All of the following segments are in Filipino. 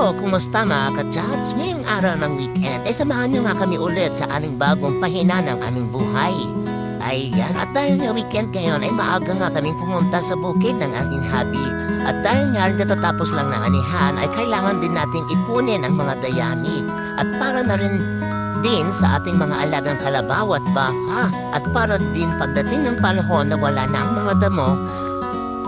Hello! Kumusta mga ka-chats? Ngayong araw ng weekend, samahan niyo nga kami ulit sa aming bagong pahina ng aming buhay. Ayan, at dahil nga weekend ngayon ay maaga nga kaming pumunta sa bukid ng aking hobby. At dahil nga natatapos lang ng anihan ay kailangan din nating ipunin ang mga dayani. At para na rin din sa ating mga alagang kalabaw at baka. At para din pagdating ng panahon na wala na ang mga damo,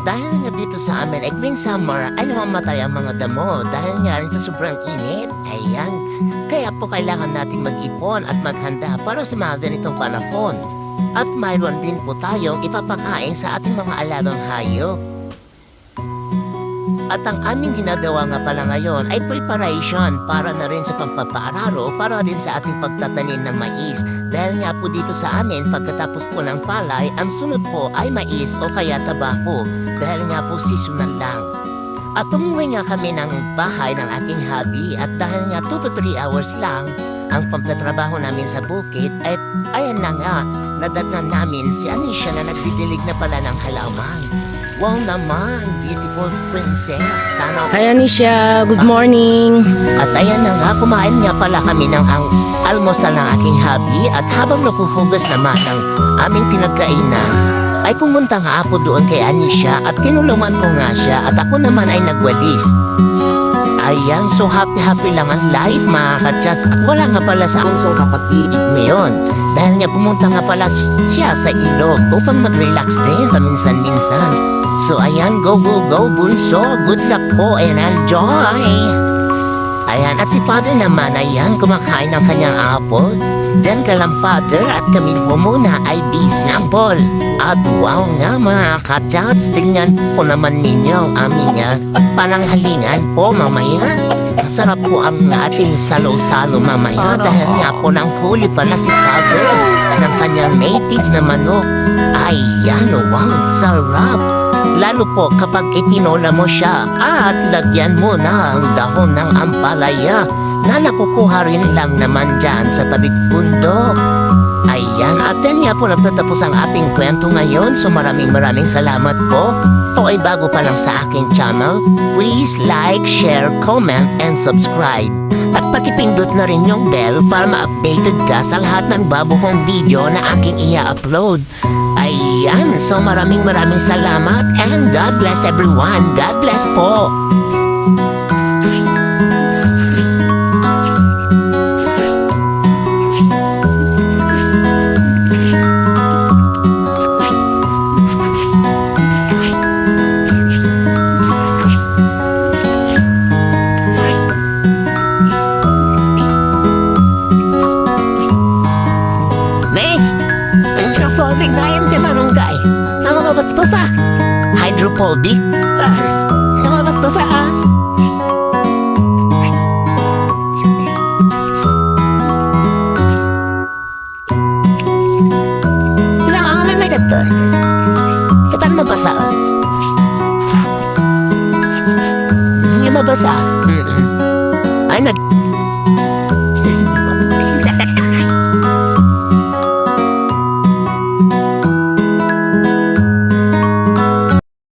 dahil nga dito sa amin, tuwing summer, ay namamatay ang mga damo dahil nga rin sa sobrang init. Ayan, kaya po kailangan natin mag-ipon at maghanda para sa mga ganitong panahon. At mayroon din po tayong ipapakain sa ating mga alagang hayop. At ang aming ginagawa nga pala ngayon ay preparation para na rin sa pampapaararo para din sa ating pagtatanim ng mais. Dahil nga po dito sa amin, pagkatapos po ng palay, ang sunod po ay mais o kaya tabako. Dahil nga po seasonal lang. At umuwi nga kami ng bahay ng aking hobby at dahil nga 2 to 3 hours lang ang pagtatrabaho namin sa bukid, ay ayan na nga, nadatnan namin si Anisha na nagdidilig na pala ng halaman. Wow naman, beautiful princess. Sana. Hi Anisha, good morning. At ayan na nga, kumain nga pala kami ng almusal ng aking hubby at habang nakuhugas naman ng aming pinagkainan, ay pumunta nga ako doon kay Anisha at kinulungan ko nga siya at ako naman ay nagwalis. Ayan, so happy lang ang life mga ka-chats. At wala nga pala sa akong kapatid ngayon. Dahil nga pumunta nga pala siya sa ilog upang mag-relax din paminsan-minsan. So ayan, go bunso. Good luck po and enjoy. Ayan, at si father naman, ayan, kumakain ng kanyang apple. Diyan ka lang father at kami po muna ay bisample. At wow nga mga ka-chats, tingnan po naman ninyo ang aming pananghalingan po mamaya. Sarap po ang ating salo-salo mamaya dahil nga po nang huli pala si father ng kanyang native na manok. Ayan, wow, sarap. Lalo po kapag itinola mo siya at lagyan mo na ang dahon ng ampalaya na nakukuha rin lang naman dyan sa pabigbundok. Ayan, at yan nga po nagtatapos ang ating kwento ngayon. So maraming salamat po. Ito ay bago pa lang sa aking channel. Please like, share, comment, and subscribe. At pakipindot na rin yung bell para ma-updated ka sa lahat ng bago kong video na aking i-upload. Ayan, so maraming salamat and God bless everyone. God bless po. Hydrophobic? Namabas to sa ilang kami may doktor. Itan mabasa? Hindi mabasa? Ay,